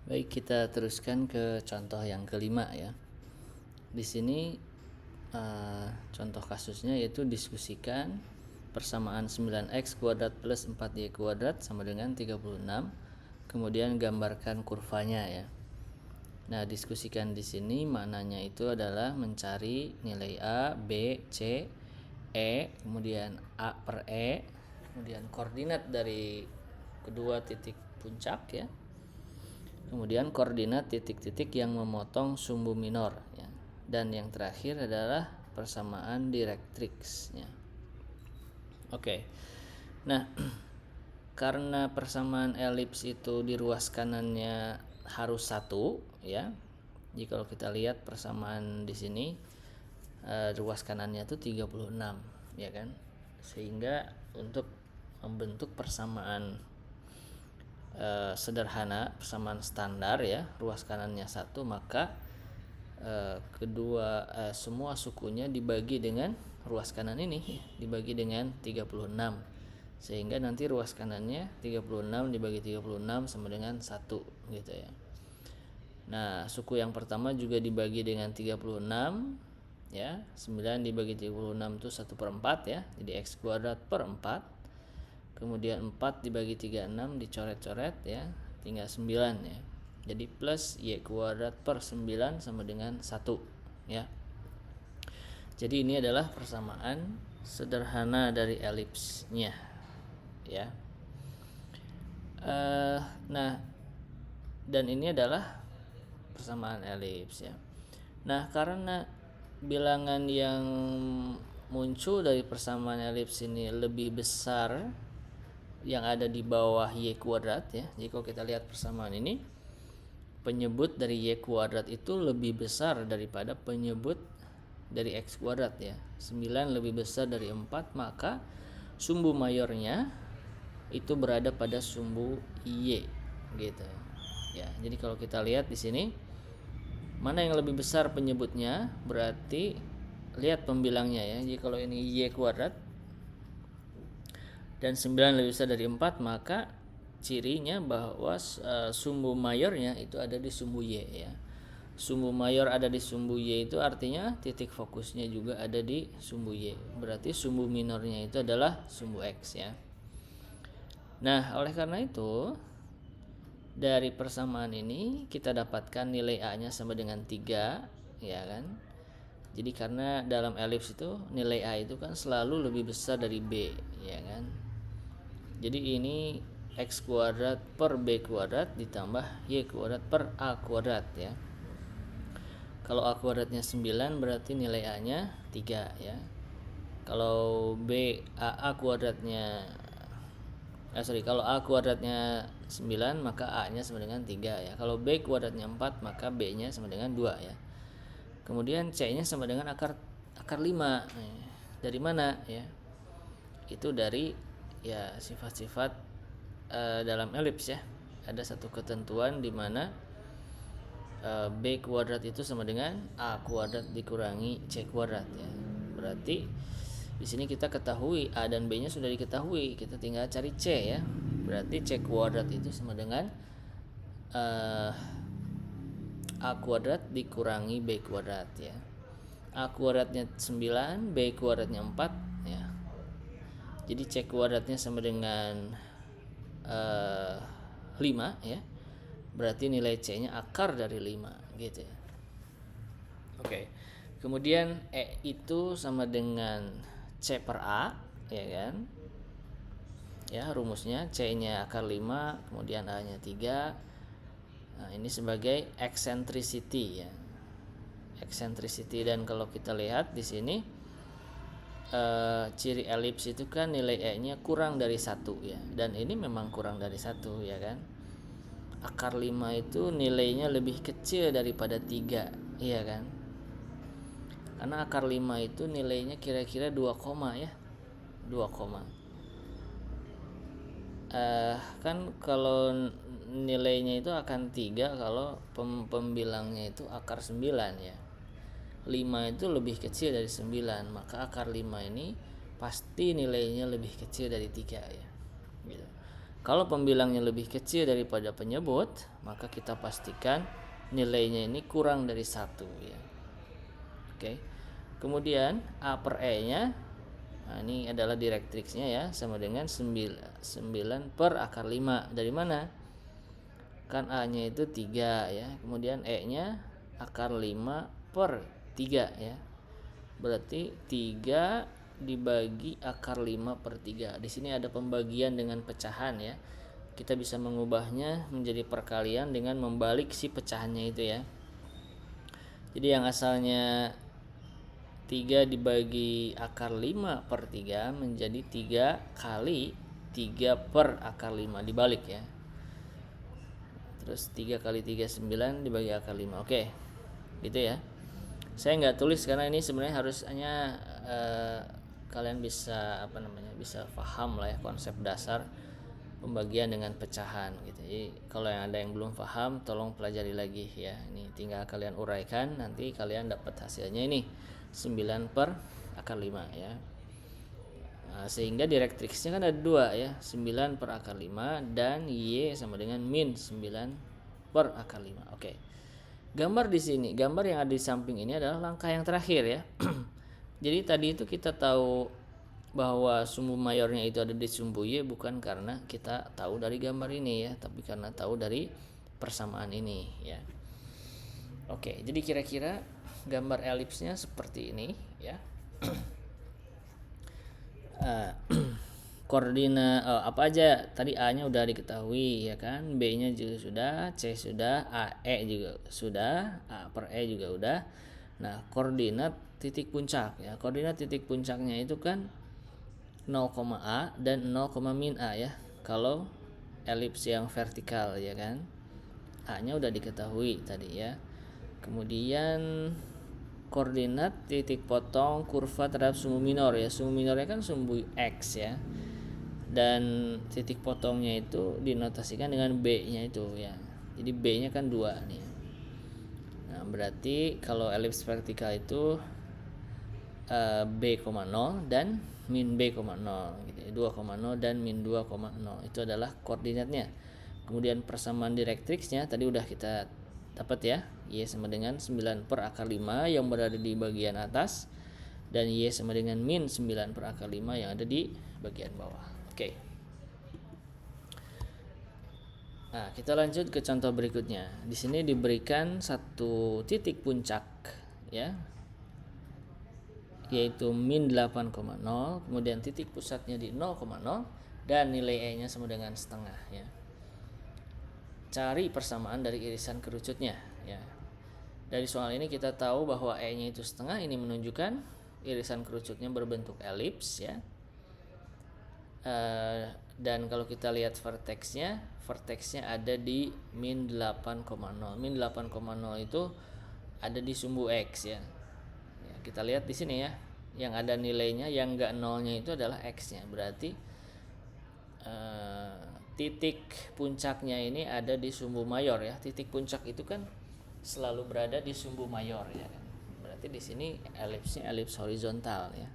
Baik, kita teruskan ke contoh yang kelima ya. Di sini contoh kasusnya yaitu diskusikan persamaan 9x kuadrat plus 4y kuadrat sama dengan 36. Kemudian gambarkan kurvanya ya. Nah, diskusikan di sini maknanya itu adalah mencari nilai A, B, C, E, kemudian A per E, kemudian koordinat dari kedua titik puncak ya. Kemudian koordinat titik-titik yang memotong sumbu minor ya. Dan yang terakhir adalah persamaan direktriksnya. Oke. Nah, karena persamaan elips itu di ruas kanannya harus 1 ya. Jadi kalau kita lihat persamaan di sini ruas kanannya itu 36 ya kan. Sehingga untuk membentuk persamaan sederhana, persamaan standar ya, ruas kanannya 1, maka semua sukunya dibagi dengan ruas kanan ini dibagi dengan 36, sehingga nanti ruas kanannya 36 dibagi 36 sama dengan 1 gitu ya. Nah, suku yang pertama juga dibagi dengan 36 ya. 9 dibagi 36 itu 1/4 ya, jadi x kuadrat per 4. Kemudian 4 dibagi 36 dicoret-coret ya, tinggal 9 ya. Jadi plus y kuadrat per 9 sama dengan 1 ya. Jadi ini adalah persamaan sederhana dari elipsnya ya. Nah, dan ini adalah persamaan elips ya. Nah, karena bilangan yang muncul dari persamaan elips ini lebih besar yang ada di bawah y kuadrat ya. Jadi kalau kita lihat persamaan ini, penyebut dari y kuadrat itu lebih besar daripada penyebut dari x kuadrat ya. 9 lebih besar dari 4, maka sumbu mayornya itu berada pada sumbu y gitu ya. Jadi kalau kita lihat di sini mana yang lebih besar penyebutnya, berarti lihat pembilangnya ya. Jadi kalau ini y kuadrat dan 9 lebih besar dari 4, maka cirinya bahwa sumbu mayornya itu ada di sumbu y ya. Sumbu mayor ada di sumbu y itu artinya titik fokusnya juga ada di sumbu y. Berarti sumbu minornya itu adalah sumbu x ya. Nah, oleh karena itu dari persamaan ini kita dapatkan nilai A-nya sama dengan 3 ya kan. Jadi karena dalam elips itu nilai A itu kan selalu lebih besar dari B ya kan. Jadi ini x kuadrat per b kuadrat ditambah y kuadrat per a kuadrat ya. Kalau a kuadratnya 9 berarti nilai a nya 3 ya. Kalau a kuadratnya kalau a kuadratnya 9 maka a nya sama dengan 3 ya. Kalau b kuadratnya 4 maka b nya sama dengan 2 ya. Kemudian c nya sama dengan akar 5. Dari mana ya? Itu dari ya sifat-sifat dalam elips ya. Ada satu ketentuan di mana b kuadrat itu sama dengan a kuadrat dikurangi c kuadrat ya. Berarti di sini kita ketahui a dan b nya sudah diketahui, kita tinggal cari c ya. Berarti c kuadrat itu sama dengan a kuadrat dikurangi b kuadrat ya. A kuadratnya 9, b kuadratnya 4 ya. Jadi c kuadratnya sama dengan 5 ya. Berarti nilai c-nya akar dari 5 gitu ya. Oke. Kemudian e itu sama dengan c per a ya kan. Ya, rumusnya c-nya akar 5, kemudian a-nya 3. Nah, ini sebagai eccentricity ya. Eccentricity, dan kalau kita lihat di sini ciri elips itu kan nilai e-nya kurang dari 1 ya. Dan ini memang kurang dari 1 ya kan. Akar 5 itu nilainya lebih kecil daripada 3 iya kan. Karena akar 5 itu nilainya kira-kira 2 koma ya. 2 koma. Kan kalau nilainya itu akan 3 kalau pembilangnya itu akar 9 ya. 5 itu lebih kecil dari 9, maka akar 5 ini pasti nilainya lebih kecil dari 3 ya. Gitu. Kalau pembilangnya lebih kecil daripada penyebut, maka kita pastikan nilainya ini kurang dari 1 ya. Oke. Kemudian A per E-nya, nah ini adalah direktriksnya ya, sama dengan 9 per akar 5. Dari mana? Kan A-nya itu 3 ya. Kemudian E-nya akar 5 per 3 ya. Berarti 3 dibagi akar 5 per 3. Di sini ada pembagian dengan pecahan ya. Kita bisa mengubahnya menjadi perkalian dengan membalik si pecahannya itu ya. Jadi yang asalnya 3 dibagi akar 5 per 3 menjadi 3 kali 3 per akar 5 dibalik ya. Terus 3 kali 3 9 dibagi akar 5. Oke. Gitu ya. Saya nggak tulis karena ini sebenarnya harusnya kalian bisa bisa paham lah ya konsep dasar pembagian dengan pecahan gitu. Jadi kalau yang ada yang belum paham tolong pelajari lagi ya. Ini tinggal kalian uraikan, nanti kalian dapat hasilnya ini 9 per akar 5 ya. Nah, sehingga direktriksnya kan ada 2 ya, 9 per akar 5 dan Y sama dengan min 9 per akar 5. Oke. Gambar di sini, gambar yang ada di samping ini adalah langkah yang terakhir ya. Jadi tadi itu kita tahu bahwa sumbu mayornya itu ada di sumbu Y bukan karena kita tahu dari gambar ini ya, tapi karena tahu dari persamaan ini ya. Oke, jadi kira-kira gambar elipsnya seperti ini ya. Koordinat apa aja tadi A-nya udah diketahui ya kan, B-nya juga sudah, C sudah, E juga sudah, A per E juga udah. Nah, koordinat titik puncak ya. Koordinat titik puncaknya itu kan 0, A dan 0, min A ya. Kalau elips yang vertikal ya kan. A-nya udah diketahui tadi ya. Kemudian koordinat titik potong kurva terhadap sumbu minor ya. Sumbu minornya kan sumbu X ya. Dan titik potongnya itu dinotasikan dengan B-nya itu ya. Jadi B-nya kan 2 nih. Nah, berarti kalau elips vertikal itu B, 0 dan min B, 0 gitu ya. 2,0 dan min 2,0 itu adalah koordinatnya. Kemudian persamaan direktriksnya tadi udah kita dapat ya, Y sama dengan 9 per akar 5 yang berada di bagian atas dan Y sama dengan min 9 per akar 5 yang ada di bagian bawah. Oke. Nah, kita lanjut ke contoh berikutnya. Di sini diberikan satu titik puncak ya, yaitu min 8,0, kemudian titik pusatnya di 0,0 dan nilai E-nya sama dengan setengah ya. Cari persamaan dari irisan kerucutnya ya. Dari soal ini kita tahu bahwa E-nya itu setengah, ini menunjukkan irisan kerucutnya berbentuk elips ya. Dan kalau kita lihat verteksnya ada di min 8,0. Min 8,0 itu ada di sumbu X ya. Kita lihat di sini ya, yang ada nilainya, yang enggak nolnya itu adalah X-nya. Berarti titik puncaknya ini ada di sumbu mayor ya. Titik puncak itu kan selalu berada di sumbu mayor ya kan. Berarti di sini elipsnya elips horizontal ya.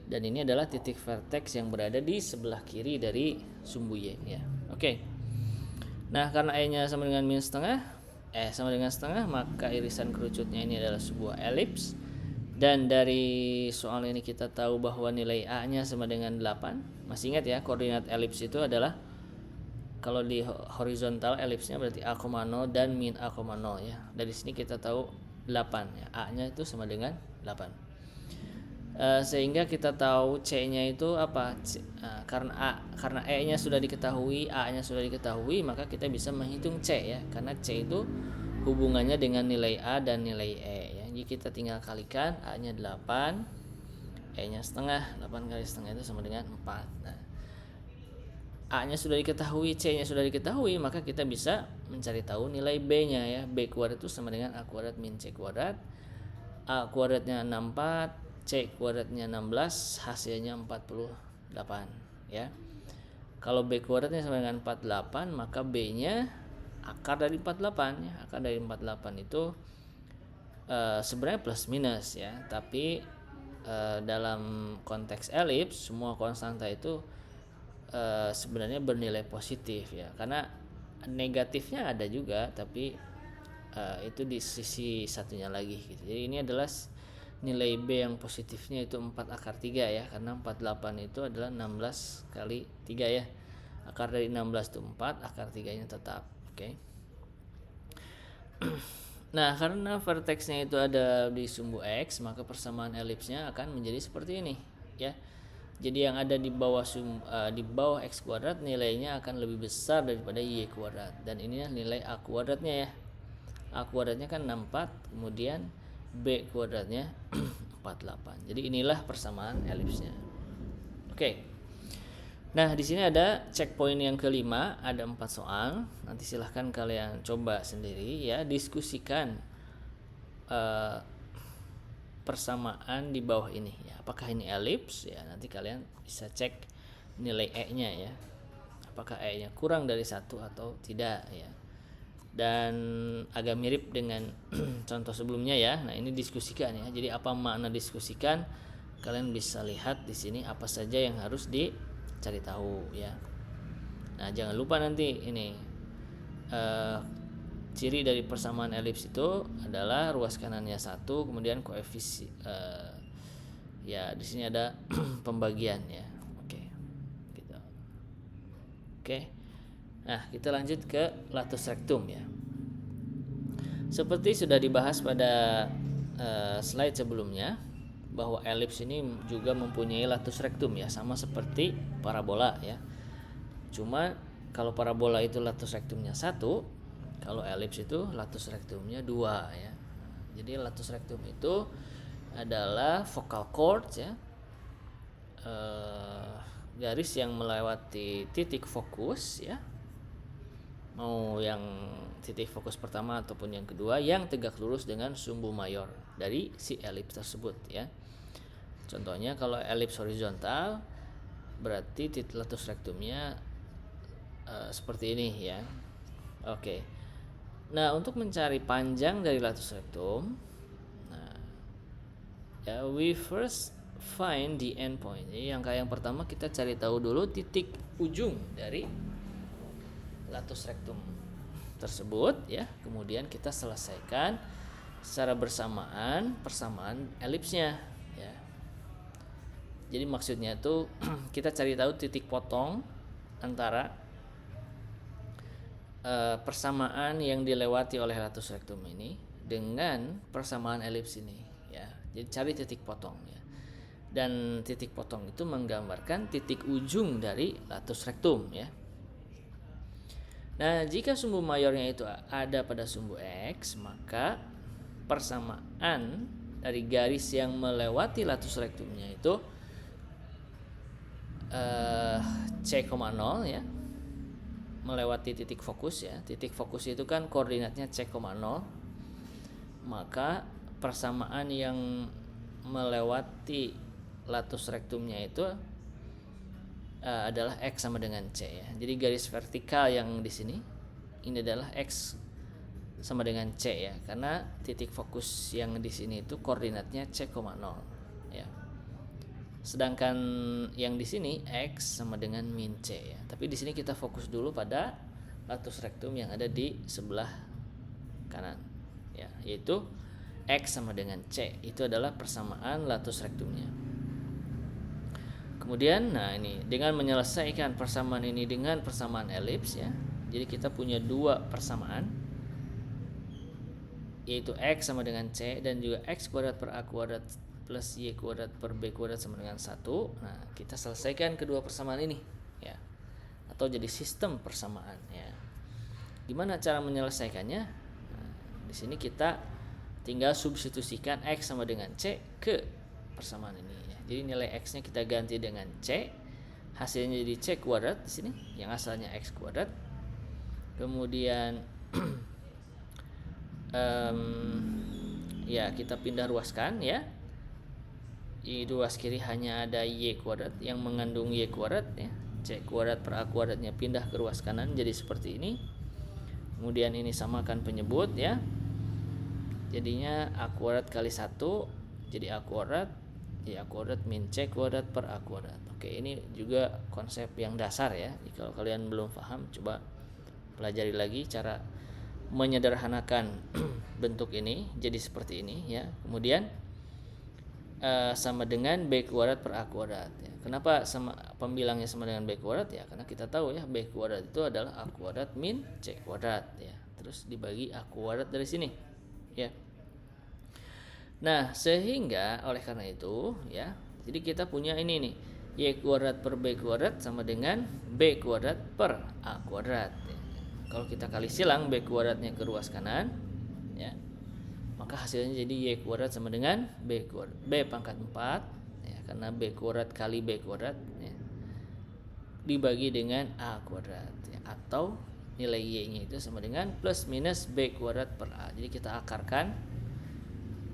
Dan ini adalah titik vertex yang berada di sebelah kiri dari sumbu Y ya. Oke. Nah, karena E-nya sama dengan min setengah, sama dengan setengah, maka irisan kerucutnya ini adalah sebuah elips. Dan dari soal ini kita tahu bahwa nilai A-nya sama dengan 8. Masih ingat ya, koordinat elips itu adalah kalau di horizontal elipsnya berarti A, 0 dan min A, 0 ya. Dari sini kita tahu 8 ya. A-nya itu sama dengan 8. Sehingga kita tahu C-nya itu apa? Karena E-nya sudah diketahui, A-nya sudah diketahui, maka kita bisa menghitung C ya. Karena C itu hubungannya dengan nilai A dan nilai E ya. Jadi kita tinggal kalikan, A-nya 8, E-nya setengah. 8 kali setengah itu sama dengan 4. Nah, A-nya sudah diketahui, C-nya sudah diketahui, maka kita bisa mencari tahu nilai B-nya ya. B kuadrat itu sama dengan A kuadrat min C kuadrat. A kuadratnya 64, C kuadratnya 16, hasilnya 48 ya. Kalau B kuadratnya sama dengan 48, maka B-nya akar dari 48 ya. Akar dari 48 itu sebenarnya plus minus ya, tapi dalam konteks elips semua konstanta itu sebenarnya bernilai positif ya, karena negatifnya ada juga, tapi itu di sisi satunya lagi gitu. Jadi ini adalah nilai B yang positifnya itu 4 akar 3 ya, karena 48 itu adalah 16 kali 3 ya. Akar dari 16 itu 4, akar 3-nya tetap. Oke. Nah, karena verteksnya itu ada di sumbu X, maka persamaan elipsnya akan menjadi seperti ini, ya. Jadi yang ada di bawah di bawah X kuadrat nilainya akan lebih besar daripada Y kuadrat, dan ini nilai A kuadratnya ya. A kuadratnya kan 64, kemudian B kuadratnya 48. Jadi inilah persamaan elipsnya. Oke. Nah, di sini ada checkpoint yang kelima, ada 4 soal. Nanti silahkan kalian coba sendiri ya, diskusikan persamaan di bawah ini ya. Apakah ini elips ya? Nanti kalian bisa cek nilai E-nya ya. Apakah E-nya kurang dari 1 atau tidak ya. Dan agak mirip dengan contoh sebelumnya ya. Nah, ini diskusikan ya. Jadi apa makna diskusikan? Kalian bisa lihat di sini apa saja yang harus dicari tahu ya. Nah, jangan lupa nanti ini ciri dari persamaan elips itu adalah ruas kanannya 1, kemudian koefisien ya di sini ada pembagian ya. Oke. Gitu. Oke. Nah, kita lanjut ke latus rectum ya. Seperti sudah dibahas pada slide sebelumnya, bahwa elips ini juga mempunyai latus rectum ya, sama seperti parabola ya. Cuma kalau parabola itu latus rectumnya 1, kalau elips itu latus rectumnya 2 ya. Jadi latus rectum itu adalah focal chord ya, garis yang melewati titik fokus ya, mau yang titik fokus pertama ataupun yang kedua, yang tegak lurus dengan sumbu mayor dari si elips tersebut ya. Contohnya kalau elips horizontal berarti titik latus rectumnya seperti ini ya. Oke. Nah, untuk mencari panjang dari latus rectum, nah ya, we first find the end point. Jadi yang pertama kita cari tahu dulu titik ujung dari latus rectum tersebut ya. Kemudian kita selesaikan secara bersamaan persamaan elipsnya ya. Jadi maksudnya itu kita cari tahu titik potong antara persamaan yang dilewati oleh latus rectum ini dengan persamaan elips ini ya. Jadi cari titik potong ya. Dan titik potong itu menggambarkan titik ujung dari latus rectum ya. Nah, jika sumbu mayornya itu ada pada sumbu X, maka persamaan dari garis yang melewati latus rectumnya itu C,0 ya, melewati titik fokus ya. Titik fokus itu kan koordinatnya C,0, maka persamaan yang melewati latus rectumnya itu adalah X sama dengan C ya. Jadi garis vertikal yang di sini ini adalah X sama dengan C ya, karena titik fokus yang di sini itu koordinatnya C,0 ya. Sedangkan yang di sini X sama dengan min C ya. Tapi di sini kita fokus dulu pada latus rectum yang ada di sebelah kanan ya, yaitu X sama dengan C. Itu adalah persamaan latus rectumnya. Kemudian nah ini dengan menyelesaikan persamaan ini dengan persamaan elips ya. Jadi kita punya dua persamaan, yaitu X sama dengan C dan juga X kuadrat per A kuadrat plus Y kuadrat per B kuadrat sama dengan 1. Nah, kita selesaikan kedua persamaan ini ya, atau jadi sistem persamaan ya. Gimana cara menyelesaikannya? Nah, di sini kita tinggal substitusikan X sama dengan C ke persamaan ini ya. Jadi nilai X-nya kita ganti dengan C, hasilnya jadi C kuadrat di sini yang asalnya X kuadrat. Kemudian ya kita pindah ruaskan ya. Di ruas kiri hanya ada Y kuadrat yang mengandung Y kuadrat ya. C kuadrat per A kuadratnya pindah ke ruas kanan jadi seperti ini. Kemudian ini samakan penyebut ya. Jadinya A kuadrat kali 1 jadi A kuadrat Y kuadrat min C kuadrat per A kuadrat. Oke, ini juga konsep yang dasar ya. Jadi kalau kalian belum paham, coba pelajari lagi cara menyederhanakan bentuk ini jadi seperti ini ya. Kemudian sama dengan B kuadrat per A kuadrat ya. Kenapa sama pembilangnya sama dengan B kuadrat ya? Karena kita tahu ya B kuadrat itu adalah A kuadrat min C kuadrat ya. Terus dibagi A kuadrat dari sini ya. Nah, sehingga oleh karena itu ya, jadi kita punya ini nih, Y kuadrat per B kuadrat sama dengan B kuadrat per A kuadrat ya. Kalau kita kali silang B kuadratnya ke ruas kanan ya, maka hasilnya jadi Y kuadrat sama dengan B kuadrat, B pangkat 4 ya, karena B kuadrat kali B kuadrat ya, dibagi dengan A kuadrat ya, atau nilai Y nya itu sama dengan plus minus B kuadrat per A. Jadi kita akarkan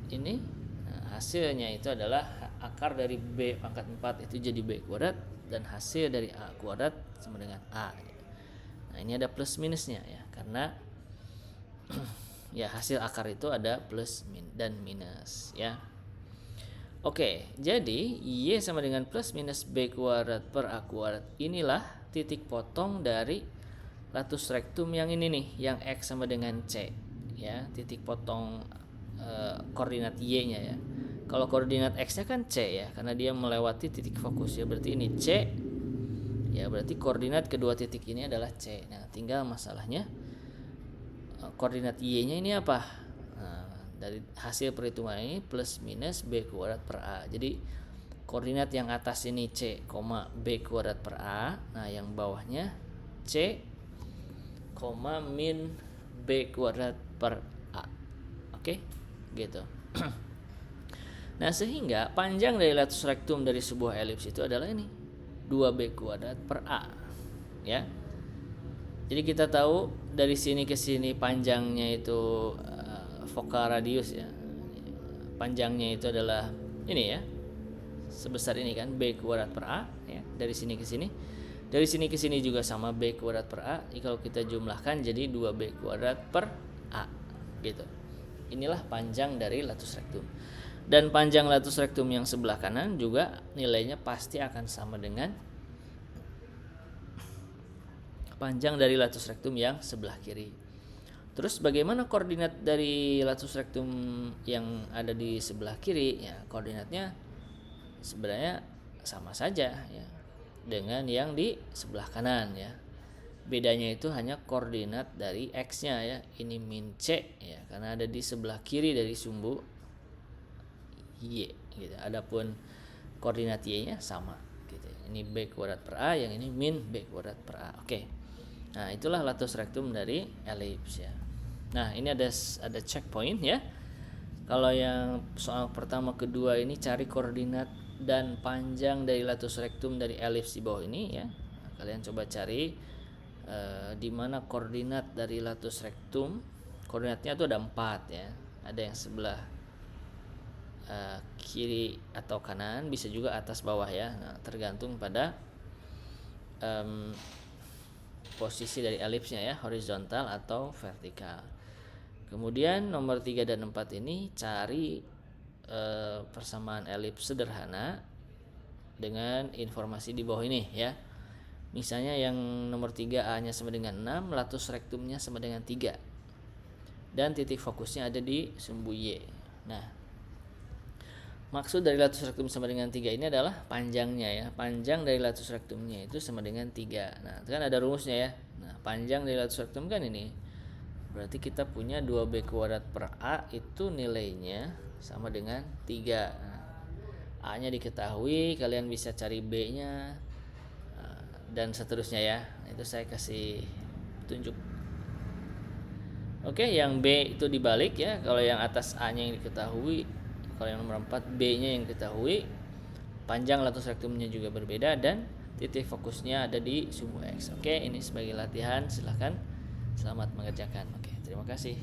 ini, nah, hasilnya itu adalah akar dari B pangkat 4 itu jadi B kuadrat, dan hasil dari A kuadrat sama dengan A. Nah, ini ada plus minusnya ya, karena ya hasil akar itu ada plus dan minus ya. Oke, jadi Y sama dengan plus minus B kuadrat per A kuadrat. Inilah titik potong dari latus rectum yang ini nih, yang X sama dengan C ya, titik potong koordinat Y-nya ya. Kalau koordinat X-nya kan C ya, karena dia melewati titik fokus ya, berarti ini C ya, berarti koordinat kedua titik ini adalah C. Nah, tinggal masalahnya koordinat Y-nya ini apa? Nah, dari hasil perhitungan ini plus minus B kuadrat per A. Jadi koordinat yang atas ini C, B kuadrat per A. Nah, yang bawahnya C, min B kuadrat per A. Oke, gitu. Nah, sehingga panjang dari latus rectum dari sebuah elips itu adalah ini 2B kuadrat per A ya. Jadi kita tahu dari sini ke sini panjangnya itu focal radius ya, panjangnya itu adalah ini ya, sebesar ini kan, B kuadrat per A ya. Dari sini ke sini, dari sini ke sini juga sama B kuadrat per A. Jadi kalau kita jumlahkan jadi 2B kuadrat per A gitu. Inilah panjang dari latus rectum. Dan panjang latus rectum yang sebelah kanan juga nilainya pasti akan sama dengan panjang dari latus rectum yang sebelah kiri. Terus bagaimana koordinat dari latus rectum yang ada di sebelah kiri? Ya, koordinatnya sebenarnya sama saja ya dengan yang di sebelah kanan ya. Bedanya itu hanya koordinat dari X-nya ya. Ini min C ya, karena ada di sebelah kiri dari sumbu Y gitu. Adapun koordinat Y-nya sama gitu. Ini B kuadrat per A, yang ini min B kuadrat per A. Oke. Nah, itulah latus rectum dari elips ya. Nah, ini ada checkpoint ya. Kalau yang soal pertama kedua ini cari koordinat dan panjang dari latus rectum dari elips di bawah ini ya. Nah, kalian coba cari di mana koordinat dari latus rectum. Koordinatnya itu ada 4 ya. Ada yang sebelah kiri atau kanan, bisa juga atas bawah ya. Nah, tergantung pada posisi dari elipsnya ya, horizontal atau vertikal. Kemudian nomor 3 dan 4 ini cari persamaan elips sederhana dengan informasi di bawah ini ya. Misalnya yang nomor 3 A-nya sama dengan 6, latus rectumnya sama dengan 3. Dan titik fokusnya ada di sumbu Y. Nah, maksud dari latus rectum sama dengan 3 ini adalah panjangnya ya. Panjang dari latus rectumnya itu sama dengan 3. Nah, itu kan ada rumusnya ya. Nah, panjang dari latus rectum kan ini. Berarti kita punya 2B kuadrat per A itu nilainya sama dengan 3. Nah, A-nya diketahui, kalian bisa cari B-nya dan seterusnya ya. Itu saya kasih tunjuk. Oke, yang B itu dibalik ya. Kalau yang atas A-nya yang diketahui, kalau yang nomor 4 B-nya yang diketahui, panjang latus rectumnya juga berbeda, dan titik fokusnya ada di sumbu X. Oke, ini sebagai latihan, silahkan selamat mengerjakan. Oke, terima kasih.